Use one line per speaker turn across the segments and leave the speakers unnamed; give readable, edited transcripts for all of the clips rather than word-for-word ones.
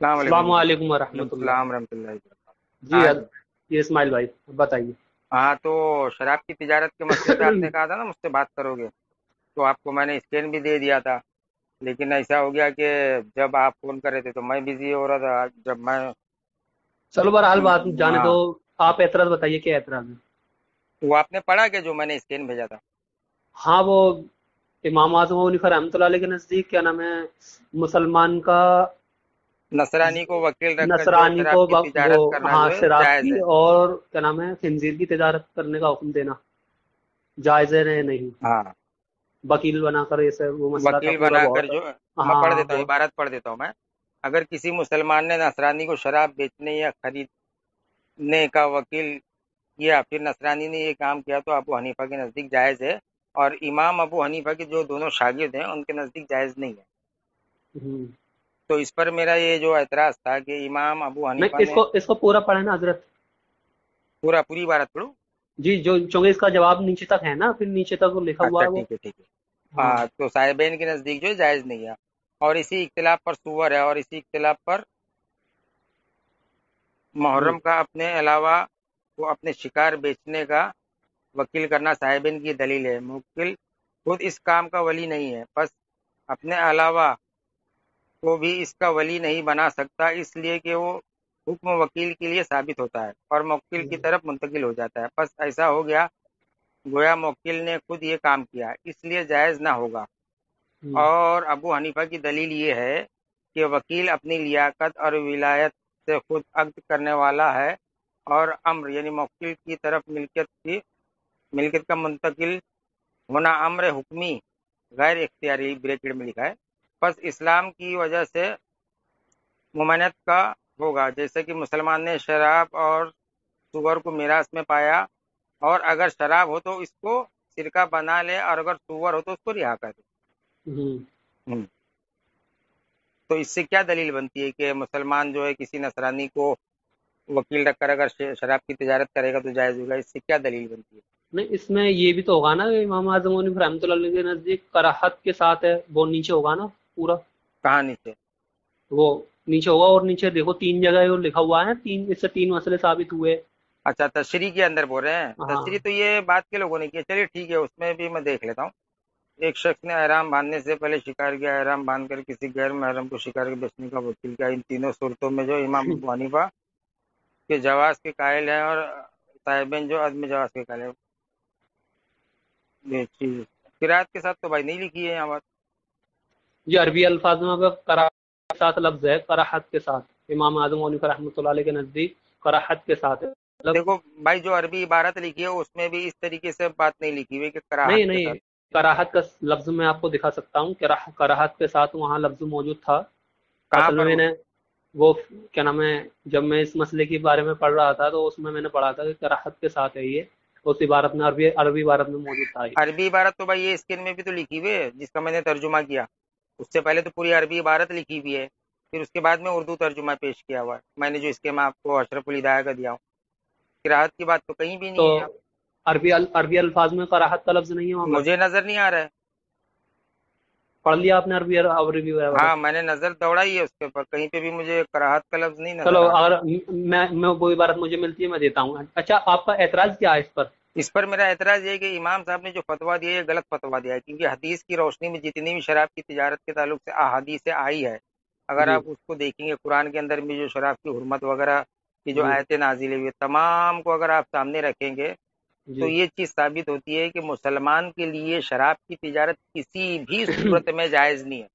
السلام
السلام
علیکم جی۔
علیکم
وعلیکم
ورحمۃ اللہ۔
السلام ورحمۃ اللہ وبرکاتہ۔
جی
ہاں جی،
یہ اسماعیل بھائی بتائیے۔
ہاں تو شراب کی تجارت کے مسئلے پہ آپ نے کہا تھا نا مجھ سے بات کرو گے، تو آپ کو میں نے اسکین بھی دے دیا تھا، لیکن ایسا ہو گیا کہ جب آپ فون کر رہے تھے تو میں بزی ہو رہا تھا، جب میں
چلو بہرحال بات جانے
ہاں
دو، آپ اعتراض بتائیے کیا اعتراض ہے؟
تو وہ آپ نے پڑھا کہ جو میں نے اسکین بھیجا تھا؟
ہاں وہ امام اعظم ابو حنیفہ رحمۃ اللہ علیہ کے نزدیک کیا نام ہے، مسلمان کا
نصرانی کو وکیل رکھ کر جو ہے
نصرانی کو
شراب کی
وہ
تجارت کرنا
ہاں
جو ہے
شراب
جائز
کی
ہے۔
اور کیا نام ہے خنزیر کی تجارت کرنے کا حکم دینا جائز ہے نہیں؟
ہاں،
وکیل بنا کر ایسے وہ مسئلہ تھا
وکیل
پورا
بنا کر
بہت۔
جو میں پڑھ
ہاں
دیتا ہوں،
بہت۔
عبارت پڑھ دیتا ہوں میں۔ اگر کسی مسلمان نے نصرانی کو شراب بیچنے یا خریدنے کا وکیل کیا، پھر نصرانی نے یہ کام کیا، تو ابو حنیفہ کے نزدیک جائز ہے، اور امام ابو حنیفہ کے جو دونوں شاگرد ہیں ان کے نزدیک جائز نہیں ہے۔
ہوں۔
تو اس پر میرا یہ جو اعتراض تھا کہ امام ابو
نہیں
حنیفہ نے
اس کو پورا پڑھے نا حضرت۔
پوری عبارت پڑھوں؟
جی جو چونکہ اس کا جواب نیچے تک ہے نا، پھر نیچے تک وہ لکھا ہوا
اچھا
ہے وہ۔
ٹھیک ہے ٹھیک ہے۔
ہاں۔
تو صاحبین کے نزدیک جو ہے جائز نہیں ہے، اور اسی اختلاف پر سور ہے، اور اسی اختلاف پر
ہوں۔
محرم کا اپنے علاوہ وہ اپنے شکار بیچنے کا وکیل کرنا صاحبین کی دلیل ہے۔ موکل خود اس کام کا ولی نہیں ہے، بس اپنے علاوہ کو بھی اس کا ولی نہیں بنا سکتا، اس لیے کہ وہ حکم وکیل کے لیے ثابت ہوتا ہے اور موکل کی طرف منتقل ہو جاتا ہے۔ بس ایسا ہو گیا گویا موکل نے خود یہ کام کیا، اس لیے جائز نہ ہوگا۔
ہوں۔
اور ابو حنیفہ کی دلیل یہ ہے کہ وکیل اپنی لیاقت اور ولایت سے خود عقد کرنے والا ہے، اور امر یعنی موکل کی طرف ملکیت کا منتقل ہونا امر حکمی غیر اختیاری بریکٹ میں لکھا ہے، پس اسلام کی وجہ سے ممانعت کا ہوگا، جیسے کہ مسلمان نے شراب اور سور کو میراث میں پایا، اور اگر شراب ہو تو اس کو سرکہ بنا لے، اور اگر سور ہو تو اس کو رہا کر دے۔
ہوں۔
ہم۔ تو اس سے کیا دلیل بنتی ہے کہ مسلمان جو ہے کسی نصرانی کو وکیل رکھ کر اگر شراب کی تجارت کرے گا تو جائز ہوگا؟ اس سے کیا دلیل بنتی ہے؟
نہیں اس میں یہ بھی تو ہوگا نا کہ امام اعظم ابو حنیفہ رحمۃ اللہ علیہ کے نزدیک کراہت کے ساتھ ہے، وہ نیچے ہوگا نا پورا،
کہانی سے
وہ نیچے ہوگا، اور نیچے دیکھو تین جگہ وہ لکھا ہوا ہے، تین اس سے تین مسئلے ثابت ہوئے۔
اچھا تشریح کے اندر بول رہے ہیں؟
ہاں۔
تشریح تو یہ بات کے لوگوں نے کی ہے، چلیے ٹھیک ہے، اس میں بھی میں دیکھ لیتا ہوں۔ ایک شخص نے احرام باندھنے سے پہلے شکار کیا، احرام باندھ کر کسی غیر محرم کو شکار کے بیچنے کا وکیل کیا، ان تینوں صورتوں میں جو امام ابو حنیفہ کے جواز کے قائل ہیں، اور صاحبین جو عدم جواز کے قائل ہیں۔ یہ چیز قرات کے ساتھ تو بھائی نہیں لکھی ہے یہاں بات۔
یہ عربی الفاظ میں اگر کراہت کے ساتھ لفظ ہے، کراہت کے ساتھ، امام اعظم ابو حنیفہ رحمۃ اللہ علیہ کے نزدیک کراہت کے ساتھ ہے مطلب۔
دیکھو بھائی، جو عربی عبارت لکھی ہے اس میں بھی اس طریقے سے بات نہیں لکھی ہوئی کہ
نہیں
کراہت کے
نہیں
ساتھ۔
کراہت کا لفظ میں آپ کو دکھا سکتا ہوں، کراہت کے ساتھ وہاں لفظ موجود تھا
کہاں
اصل میں۔
پر
میں نے وہ کیا نام ہے، جب میں اس مسئلے کے بارے میں پڑھ رہا تھا تو اس میں نے پڑھا تھا کہ کراہت کے ساتھ ہے یہ، اس عبارت میں عربی عبارت میں موجود تھا یہ۔
عربی عبارت تو بھائی یہ اسکرین میں بھی تو لکھی ہوئی ہے جس کا میں نے ترجمہ کیا، اس سے پہلے تو پوری عربی عبارت لکھی ہوئی ہے، پھر اس کے بعد میں اردو ترجمہ پیش کیا ہوا ہے میں نے، جو اس کے میں آپ کو اشرف الہدایہ کا دیا ہوں۔ قراءت کی بات تو کہیں بھی
تو
نہیں ہے یہاں۔
عربی الفاظ میں کراہت کا لفظ نہیں ہے وہاں پر؟
مجھے نظر نہیں آ رہا ہے۔
پڑھ لیا آپ نے عربی عبارت؟
ہاں میں نے نظر دوڑائی ہے اس کے اوپر، کہیں پہ بھی مجھے کراہت کا لفظ نہیں
چلو
نظر آ رہا
اگر میں وہ عبارت مجھے ملتی ہے میں دیتا ہوں۔ اچھا آپ کا اعتراض کیا ہے اس پر؟
ہے۔ اس پر میرا اعتراض یہ ہے کہ امام صاحب نے جو فتویٰ دیا ہے یہ غلط فتویٰ دیا ہے، کیونکہ حدیث کی روشنی میں جتنی بھی شراب کی تجارت کے تعلق سے احادیث آئی ہے، اگر
جی
آپ اس کو دیکھیں گے قرآن کے اندر بھی جو شراب کی حرمت وغیرہ کی جو
جی
آیتیں نازل ہوئی ہے تمام کو اگر آپ سامنے رکھیں گے تو
جی
یہ چیز ثابت ہوتی ہے کہ مسلمان کے لیے شراب کی تجارت کسی بھی صورت میں جائز نہیں ہے۔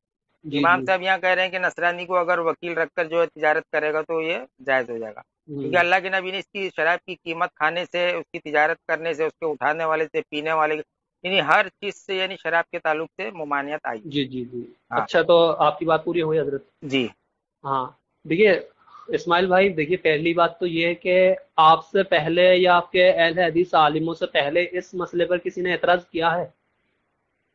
جی
امام
جی
صاحب یہاں کہہ رہے ہیں کہ نصرانی کو اگر وکیل رکھ کر جو ہے تجارت کرے گا تو یہ جائز ہو جائے گا، کیونکہ اللہ کے نبی نے اس کی شراب کی قیمت کھانے سے، اس کی تجارت کرنے سے، اس کے اٹھانے والے سے، پینے والے یعنی ہر چیز سے، یعنی شراب کے تعلق سے ممانعت آئی ہے۔
جی جی جی۔
ہاں
اچھا تو آپ کی بات پوری ہوئی حضرت؟
جی
ہاں دیکھیے اسماعیل بھائی، دیکھیے پہلی بات تو یہ ہے کہ آپ سے پہلے یا آپ کے اہل حدیث عالموں سے پہلے اس مسئلے پر کسی نے اعتراض کیا ہے؟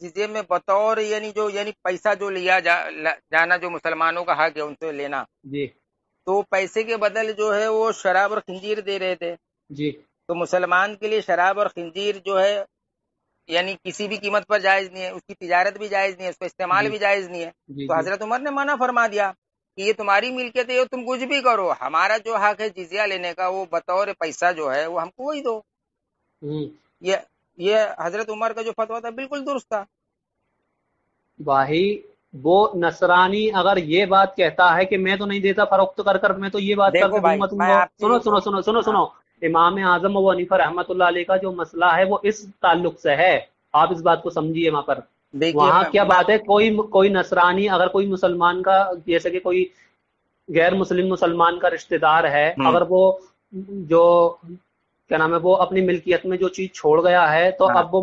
جزیے میں بطور یعنی پیسہ جو لیا جانا جو مسلمانوں کا حق ہے ان سے لینا،
جی
تو پیسے کے بدل جو ہے وہ شراب اور خنزیر دے رہے تھے.
جی
تو مسلمان کے لیے شراب اور خنزیر جو ہے یعنی کسی بھی قیمت پر جائز نہیں ہے، اس کی تجارت بھی جائز نہیں ہے، اس کا استعمال
جی
بھی جائز نہیں ہے.
جی
تو
جی
حضرت عمر نے منع فرما دیا کہ یہ تمہاری ملکیت ہے، تم کچھ بھی کرو، ہمارا جو حق ہے جزیہ لینے کا وہ بطور پیسہ جو ہے وہ ہم کو وہی دو.
ہوں
یہ یہ حضرت عمر کا جو فتویٰ تھا بالکل درست تھا.
بھائی وہ نصرانی اگر یہ بات کہتا ہے کہ میں تو نہیں دیتا فروخت کر کر، میں تو یہ بات کر
دیکھو
کے دوں
بھائی
گا تم
میں
کو.
آپ
سنو
کی
سنو سنو سنو
ہاں
سنو امام اعظم ابو حنیفہ رحمۃ اللہ علیہ کا جو مسئلہ ہے وہ اس تعلق سے ہے، آپ اس بات کو سمجھیے. وہاں پر
دیکھیے
وہاں کیا
میں
بات ہے، کوئی نصرانی اگر کوئی مسلمان کا، جیسے کہ کوئی غیر مسلم مسلمان کا رشتہ دار ہے،
ہوں
اگر وہ جو کیا نام ہے وہ اپنی ملکیت میں جو چیز چھوڑ گیا ہے تو
ہاں
اب وہ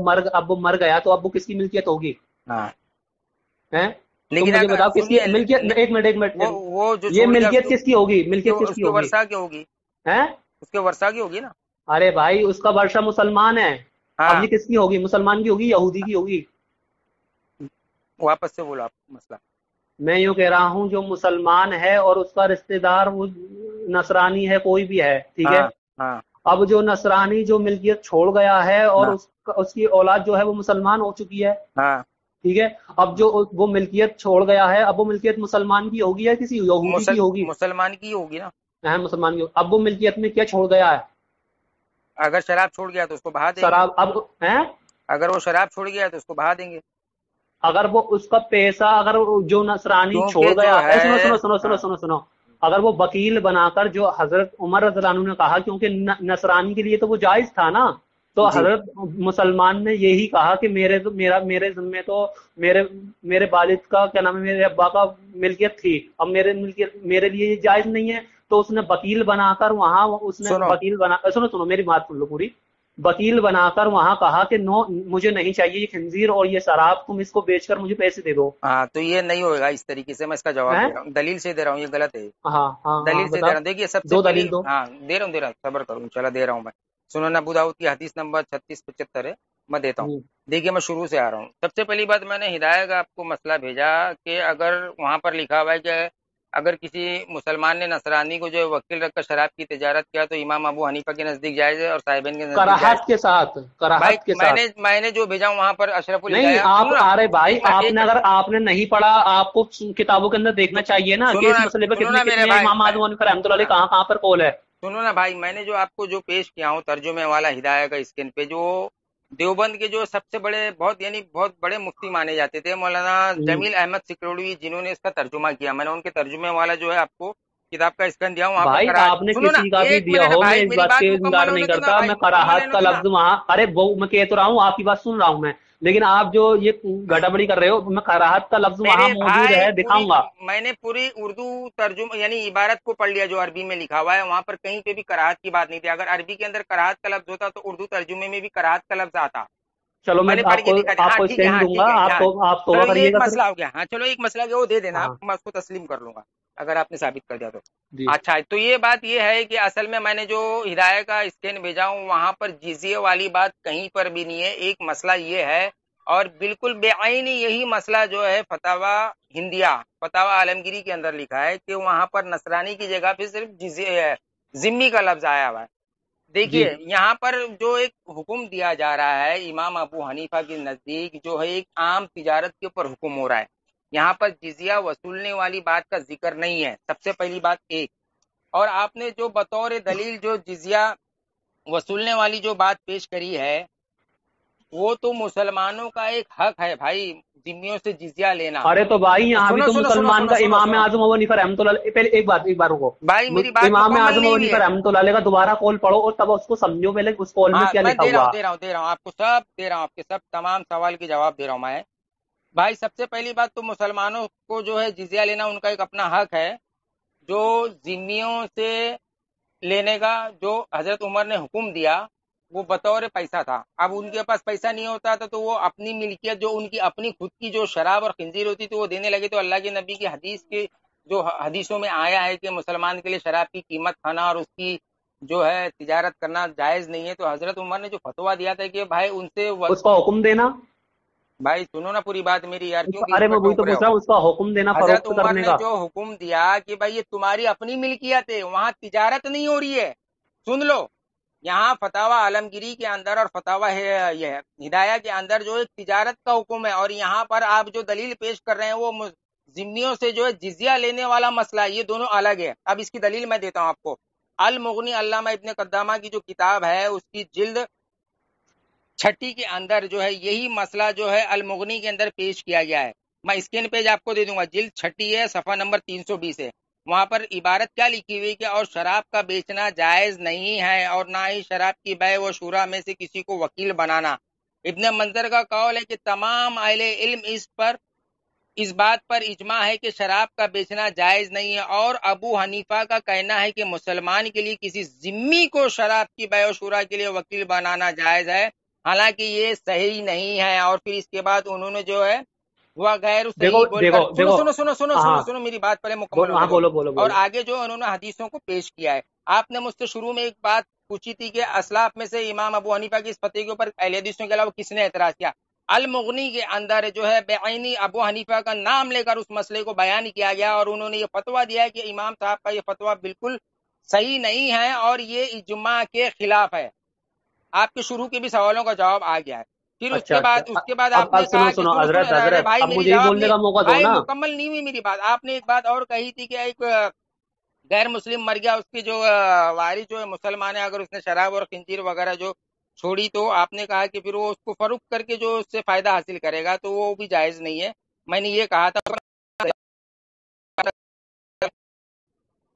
مر گیا تو اب وہ کس کی ملکیت ہوگی؟
ہاں
ہیں؟ تم
لیکن
مجھے
اگر
بتاؤ کس کی
سنیے
ملکیت، ایک منٹ ایک منٹ،
وہ جو
یہ
چھوڑ گیا
ملکیت کس کی ہوگی؟ ملکیت کس
اس
کی
کے
ہوگی؟
ورثہ کی ہوگی،
ہیں؟
اس کے ورثہ کی ہوگی نا.
ارے بھائی اس کا ورثہ مسلمان ہے، اب
ہاں
یہ کس کی ہوگی؟ مسلمان کی ہوگی، یہودی کی ہوگی؟
واپس سے بولو آپ مسئلہ.
میں یوں کہہ رہا ہوں جو مسلمان ہے اور اس کا رشتہ دار وہ نصرانی ہے، کوئی بھی ہے، ٹھیک ہے؟
ہاں ہاں
اب جو نصرانی جو ملکیت چھوڑ گیا ہے اور
ہاں
اس کی اولاد جو ہے وہ مسلمان ہو چکی ہے،
ہاں
ٹھیک ہے؟ اب جو وہ ملکیت چھوڑ گیا ہے اب وہ ملکیت مسلمان کی ہوگی یا کسی یہودی کی ہوگی؟
مسلمان کی ہوگی نا.
اہم مسلمان کی. اب وہ ملکیت میں کیا چھوڑ گیا ہے؟
اگر شراب چھوڑ گیا تو اس کو بہا دیں گے.
شراب. اب ہیں؟
اگر وہ شراب چھوڑ گیا تو اس کو بہا دیں گے.
اگر وہ اس کا پیسہ اگر جو نصرانی چھوڑ
کیونکہ
گیا
جو
ہے، سنو
ہے
سنو سنو سنو
ہاں
سنو سنو، اگر وہ وکیل بنا کر جو حضرت عمر رضی اللہ عنہ نے کہا، کیونکہ نصرانی کے لیے تو وہ جائز تھا نا، تو
جی
حضرت مسلمان نے یہی کہا کہ میرے ذمے تو میرے والد کا کیا نام ہے، میرے ابا کا ملکیت تھی، اب میرے لیے یہ جائز نہیں ہے. تو اس نے وکیل بنا کر وہاں اس نے
سنو
وکیل بنا، سنو سنو میری بات سن لو پوری. وکیل بنا کر وہاں کہا کہ نو، مجھے نہیں چاہیے یہ خنزیر اور یہ شراب، تم اس کو بیچ کر مجھے پیسے دے دو.
ہاں تو یہ نہیں ہوگا اس طریقے سے. میں اس کا جواب
ہیں؟
دے رہا ہوں، دلیل سے دے رہا ہوں، یہ غلط ہے.
ہاں ہاں ہاں
دلیل سے دے
بتاؤ،
رہا ہوں. دیکھیے سب سے
دو
پہلی
دلیل دو.
ہاں دے رہا ہوں صبر کروں چلا دے رہا ہوں میں. سنن ابو داؤد کی حدیث نمبر 3675 ہے، میں دیتا ہوں.
ہوں،
دیکھیے میں شروع سے آ رہا ہوں. سب سے پہلی بات میں نے ہدایہ کا آپ کو مسئلہ بھیجا کہ اگر وہاں پر لکھا ہوا ہے کہ اگر کسی مسلمان نے نصرانی کو جو وکیل رکھ کر شراب کی تجارت کیا تو امام ابو حنیفہ کے نزدیک جائز ہے اور صاحبین کے نزدیک جائز.
کراہت کے ساتھ،
بھائی
کراہت کے
میں
ساتھ.
نے میں نے جو بھیجا ہوں وہاں پر اشرف
نہیں
الہدایہ
آپ،
سنو نا.
ارے بھائی آپ
ایک
نے،
منٹ
اگر آپ نے نہیں پڑھا آپ کو کتابوں کے اندر دیکھنا چاہیے نا کہ
سنو
اس
نا
مسئلے پہ
سنو
کتنے
نا میرے
کتنے
بھائی
امام اعظم حنیفہ رحمۃ اللہ علیہ کہاں کہاں پر قول ہے.
سنو نا بھائی میں نے جو آپ کو جو پیش کیا ہوں ترجمے والا ہدایہ کا اسکرین پہ، جو دیوبند کے جو سب سے بڑے بہت بڑے مفتی مانے جاتے تھے مولانا
ہوں.
جمیل احمد سکروڑی، جنہوں نے اس کا ترجمہ کیا، میں نے ان کے ترجمے والا جو ہے آپ کو کتاب کا اسکرین دیا ہوں وہاں پر
بھائی
کرا.
آپ نے
سنو نا
کسی کا بھی
ایک
دیا
منٹ
ہو، میں
بھائی
اس
میری
بات
بات
کے انکار
مکمل
نہیں
ہونے دو نا
کرتا.
بھائی،
میں
مکمل
کراہت
ہونے
کا
دو نا.
لفظ وہاں، ارے وہ میں کہہ تو رہا ہوں، آپ کی بات سن رہا ہوں لیکن آپ جو یہ گڑبڑی کر رہے ہو، میں کراہت کا لفظ وہاں
میرے
موجود
بھائی
ہے، دکھاؤں گا.
میں نے پوری اردو ترجمہ یعنی عبارت کو پڑھ لیا جو عربی میں لکھا ہوا ہے، وہاں پر کہیں پہ بھی کراہت کی بات نہیں تھی. اگر عربی کے اندر کراہت کا لفظ ہوتا تو اردو ترجمے میں بھی کراہت کا لفظ آتا.
چلو
میں
میں
نے پڑھ کے دکھا دیا.
آپ
ہاں
کو
ٹھیک ہے،
اسکرین
ہاں
دوں گا،
ٹھیک ہے ہاں.
آپ توبہ
چلو یہ
کریے
ایک
گا پھر.
مسئلہ ہو گیا. ہاں چلو ایک مسئلہ وہ دے دینا،
ہاں
میں اس کو تسلیم کر لوں گا اگر آپ نے ثابت کر دیا تو.
جی
اچھا تو یہ بات یہ ہے کہ اصل میں نے جو ہدایہ کا اسکین بھیجا ہوں وہاں پر جزیے والی بات کہیں پر بھی نہیں ہے. ایک مسئلہ یہ ہے اور بالکل بے عین یہی مسئلہ جو ہے فتاوی ہندیہ، فتاوی عالمگیری کے اندر لکھا ہے کہ وہاں پر نصرانی کی جگہ پہ صرف جزیہ ذمی کا لفظ آیا ہوا ہے.
جی
دیکھیے یہاں پر جو ایک حکم دیا جا رہا ہے امام ابو حنیفہ کے نزدیک جو ہے ایک عام تجارت کے اوپر حکم ہو رہا ہے. یہاں پر جزیہ وصولنے والی بات کا ذکر نہیں ہے، سب سے پہلی بات ایک. اور آپ نے جو بطور دلیل جو جزیہ وصولنے والی جو بات پیش کری ہے وہ تو مسلمانوں کا ایک حق ہے بھائی، ذمیوں سے جزیہ لینا.
ارے تو بھائی یہاں بھی
سنو
تو
سنو سنو
مسلمان
سنو
کا
سنو
امام
سنو
اعظم ابو حنیفہ رحمۃ اللہ علیہ، پہلے ایک بار رکو.
بھائی میری بات
امام
مکمل
اعظم
نہیں
ابو
ہوئی
حنیفہ
ہے.
رحمۃ اللہ علیہ کا دوبارہ قول پڑھو اور تب اس کو سمجھو پہلے اس قول میں
ہاں
کیا
میں
لکھا ہوا.
دے رہا ہوں آپ کو سب دے رہا ہوں، آپ کے سب تمام سوال کے جواب دے رہا ہوں میں. بھائی سب سے پہلی بات تو مسلمانوں کو جو ہے جزیہ لینا ان کا ایک اپنا حق ہے، جو ذمیوں سے لینے کا جو حضرت عمر نے حکم دیا وہ بطور پیسہ تھا. اب ان کے پاس پیسہ نہیں ہوتا تھا تو وہ اپنی ملکیت جو ان کی اپنی خود کی جو شراب اور خنزیر ہوتی تھی وہ دینے لگے. تو اللہ کے نبی کی حدیث کے جو حدیثوں میں آیا ہے کہ مسلمان کے لیے شراب کی قیمت کھانا اور اس کی جو ہے تجارت کرنا جائز نہیں ہے، تو حضرت عمر نے جو فتویٰ دیا تھا کہ بھائی ان سے
اس کا حکم دینا.
بھائی سنو نا پوری بات میری یار، کیوں بیچ
ارے
میں
میں وہی تو
ٹوک رہے
پوچھ
ہو؟
رہا ہوں، اس کا حکم دینا
حضرت
فروخت
عمر
کرنے
نے
کا.
جو حکم دیا کہ بھائی یہ تمہاری اپنی ملکیت ہے، وہاں تجارت نہیں ہو رہی ہے. سن لو، یہاں فتاوی عالمگیری کے اندر اور فتاوی یہ ہدایہ کے اندر جو ہے تجارت کا حکم ہے، اور یہاں پر آپ جو دلیل پیش کر رہے ہیں وہ ذمیوں سے جو ہے جزیہ لینے والا مسئلہ ہے، یہ دونوں الگ ہے. اب اس کی دلیل میں دیتا ہوں آپ کو. المغنی علامہ ابن قدامہ کی جو کتاب ہے اس کی جلد 6 کے اندر جو ہے یہی مسئلہ جو ہے المغنی کے اندر پیش کیا گیا ہے. میں اسکرین پیج آپ کو دے دوں گا، جلد 6 ہے، صفحہ نمبر 320 ہے. وہاں پر عبارت کیا لکھی ہوئی کہ اور شراب کا بیچنا جائز نہیں ہے، اور نہ ہی شراب کی بیع و شورا میں سے کسی کو وکیل بنانا. ابن منظر کا قول ہے کہ تمام اہل علم اس بات پر اجماع ہے کہ شراب کا بیچنا جائز نہیں ہے، اور ابو حنیفہ کا کہنا ہے کہ مسلمان کے لیے کسی ذمی کو شراب کی بیع و شورا کے لیے وکیل بنانا جائز ہے، حالانکہ یہ صحیح نہیں ہے. اور پھر اس کے بعد انہوں نے جو ہے وہ غیر
دیکھو
صحیح بول کر،
دیکھو
سنو
دیکھو.
سنو سنو سنو سنو
ہاں
سنو میری بات پہلے مکمل ہونے
ہاں،
دو.
بولو بولو
اور
بولو.
آگے جو انہوں نے حدیثوں کو پیش کیا ہے، آپ نے مجھ سے شروع میں ایک بات پوچھی تھی کہ اسلاف میں سے امام ابو حنیفہ کی اس فتوی کے اوپر اہل حدیثوں کے علاوہ کس نے اعتراض کیا؟ المغنی کے اندر جو ہے بعینی ابو حنیفہ کا نام لے کر اس مسئلے کو بیان کیا گیا، اور انہوں نے یہ فتویٰ دیا ہے کہ امام صاحب کا یہ فتویٰ بالکل صحیح نہیں ہے اور یہ اجماع کے خلاف ہے. آپ کے شروع کے بھی سوالوں کا جواب آ گیا ہے. پھر
اچھا اچھا.
اس کے بعد آپ
اب
نے
سنو
کہا کہ
سنو
سنو سنو،
حضرت
ارے
حضرت،
بھائی
اب
میری
مجھے ہی
جواب
بولنے
نہیں،
کا موقع دو
بھائی
نا.
مکمل نہیں ہوئی میری بات. آپ نے ایک بات اور کہی تھی کہ ایک غیر مسلم مر گیا، اس کی جو وارث جو ہے مسلمان ہے، اگر اس نے شراب اور خنزیر وغیرہ جو چھوڑی تو آپ نے کہا کہ پھر وہ اس کو فروخت کر کے جو اس سے فائدہ حاصل کرے گا تو وہ بھی جائز نہیں ہے. میں نے یہ کہا تھا.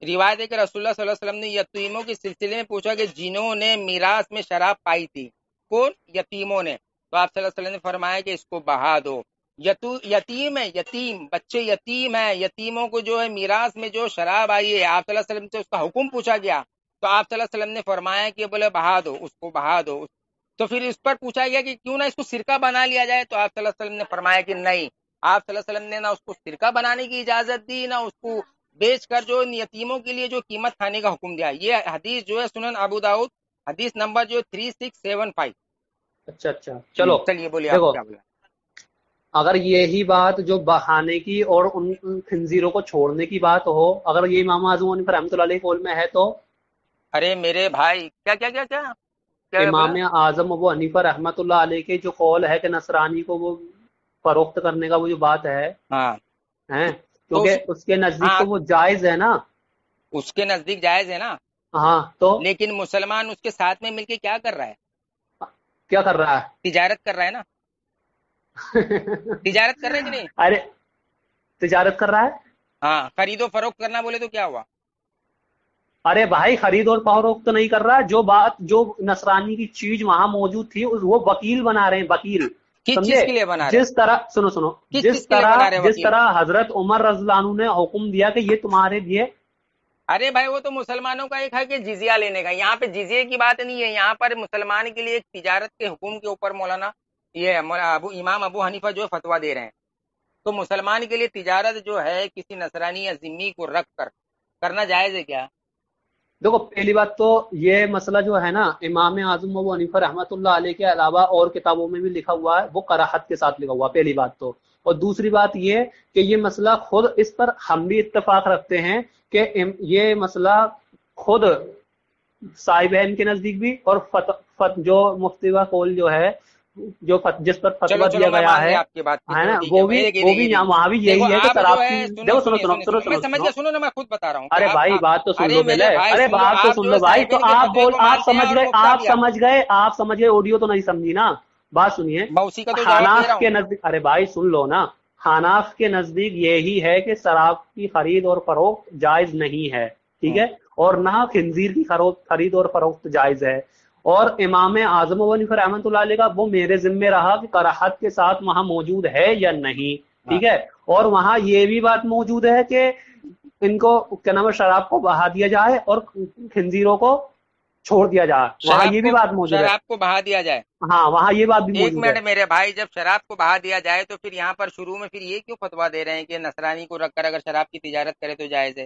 روایت ہے کہ رسول اللہ صلی اللہ علیہ وسلم نے یتیموں کے سلسلے میں پوچھا کہ جنہوں نے میراث میں شراب پائی تھی، کون؟ یتیموں نے. تو آپ صلی اللہ علیہ وسلم نے فرمایا کہ اس کو بہا دو. یتیم ہے، یتیم بچے یتیم ہیں، یتیموں کو جو ہے میراث میں جو شراب آئی ہے، آپ صلی اللہ علیہ وسلم سے اس کا حکم پوچھا گیا تو آپ صلی اللہ علیہ وسلم نے فرمایا کہ بولے بہا دو، اس کو بہا دو. تو پھر اس پر پوچھا گیا کہ کیوں نہ اس کو سرکہ بنا لیا جائے، تو آپ صلی اللہ علیہ وسلم نے فرمایا کہ نہیں. آپ صلی اللہ علیہ وسلم نے نہ اس کو سرکہ بنانے کی اجازت دی، نہ اس کو بیچ کر جو یتیموں کے لیے جو قیمت کھانے کا حکم دیا. یہ حدیث جو ہے سنن ابو داؤد حدیث نمبر جو 3675.
اچھا اچھا، چلو.
چلیے بولیے آپ
دیکھو،
کیا بولا.
اگر یہی بات جو بہانے کی اور ان خنزیروں کو چھوڑنے کی بات ہو، اگر یہ امام اعظم حنیفہ رحمۃ اللہ علیہ قول میں ہے تو
ارے میرے بھائی کیا کیا کیا کیا کیا بولا؟
امام اعظم ابو حنیفہ رحمۃ اللہ علیہ کے جو قول ہے کہ نصرانی کو وہ فروخت کرنے کا وہ جو بات ہے
ہاں
ہیں،
تو
کیونکہ اس کے نزدیک
ہاں
تو وہ جائز ہے نا.
اس کے نزدیک جائز ہے نا،
ہاں تو
لیکن مسلمان اس کے ساتھ میں مل کے کیا کر رہا ہے؟
کیا کر رہا
تجارت کر رہا ہے نا.
ہے؟
تجارت کر رہے ہیں کہ نہیں؟
ارے تجارت کر رہا ہے.
ہاں، خرید و فروخت کرنا بولے تو کیا ہوا؟
ارے بھائی، خرید اور فروخت نہیں کر رہا. جو نصرانی کی چیز وہاں موجود تھی وہ وکیل بنا رہے ہیں، وکیل.
کس
سمجھے؟
چیز کے لیے بنا رہے ہیں؟
جس طرح سنو سنو،
کس چیز کے لیے بنا رہے ہیں
جس
وکیل؟
طرح حضرت عمر رضی اللہ عنہ نے حکم دیا کہ یہ تمہارے لیے.
ارے بھائی وہ تو مسلمانوں کا ایک ہے کہ جزیہ لینے کا، یہاں پہ جزیے کی بات نہیں ہے. یہاں پر مسلمان کے لیے ایک تجارت کے حکم کے اوپر مولانا یہ امام ابو حنیفہ جو فتویٰ دے رہے ہیں. تو مسلمان کے لیے تجارت جو ہے کسی نصرانی یا ذمی کو رکھ کر کرنا جائز ہے کیا؟
دیکھو، پہلی بات تو یہ مسئلہ جو ہے نا، امام اعظم ابو حنیفہ رحمۃ اللہ علیہ کے علاوہ اور کتابوں میں بھی لکھا ہوا ہے، وہ کراہت کے ساتھ لکھا ہوا، پہلی بات تو. اور دوسری بات یہ کہ یہ مسئلہ خود اس پر ہم بھی اتفاق رکھتے ہیں کہ یہ مسئلہ خود صاحبین کے نزدیک بھی، اور جو مفتی کا قول جو ہے، جس پر
چلو
فتویٰ
چلو
دیا
میں
گیا
مان لیا آپ کی بات کی،
ہے
چلو
نا،
ٹھیک ہے.
وہ بھی
دیکھیے
وہ
دیکھیے
بھی
دیکھیے
وہاں بھی
دیکھو
یہی ہے کہ
آپ جو
شراب کی.
ہے سنو
دیکھو سنو
سنیے
سنو
سنیے
سنو
میں
سنو
سمجھ
سنو.
گیا، سنو نا میں خود بتا رہا ہوں کہ
ارے بھائی بات تو سن
ارے
لو
میرے
پہلے.
بھائی
ارے
سن لو،
بات تو
آپ
سن
جو ہے
لو بھائی. تو
صاحبین کے فتوے کو
آپ
مانتے ہیں
سمجھ
اور
گئے،
مفتیٰ بھی
آپ سمجھ گئے. آڈیو تو نہیں سمجھی نا. بات سنیے.
میں اسی کا تو جواب دے رہا
حناف
ہوں.
کے نزدیک، ارے بھائی سن لو نا، حناف کے نزدیک یہی ہے کہ شراب کی خرید اور فروخت جائز نہیں ہے، ٹھیک ہے، اور نہ خنزیر کی خرید اور فروخت جائز ہے. اور امام اعظم ابو حنیفہ رحمۃ اللہ علیہ کا وہ میرے ذمے رہا کہ کراہت کے ساتھ وہاں موجود ہے یا نہیں،
ہاں
ٹھیک ہے. اور وہاں یہ بھی بات موجود ہے کہ ان کو کیا نام ہے، شراب کو بہا دیا جائے اور خنزیروں کو چھوڑ دیا جائے، وہاں یہ بھی بات موجود ہے.
شراب کو بہا دیا جائے.
ہاں وہاں یہ بات بھی
ایک
موجود ہے.
منٹ میرے بھائی، جب شراب کو بہا دیا جائے تو پھر یہاں پر شروع میں پھر یہ کیوں فتویٰ دے رہے ہیں کہ نصرانی کو رکھ کر اگر شراب کی تجارت کرے تو جائز ہے؟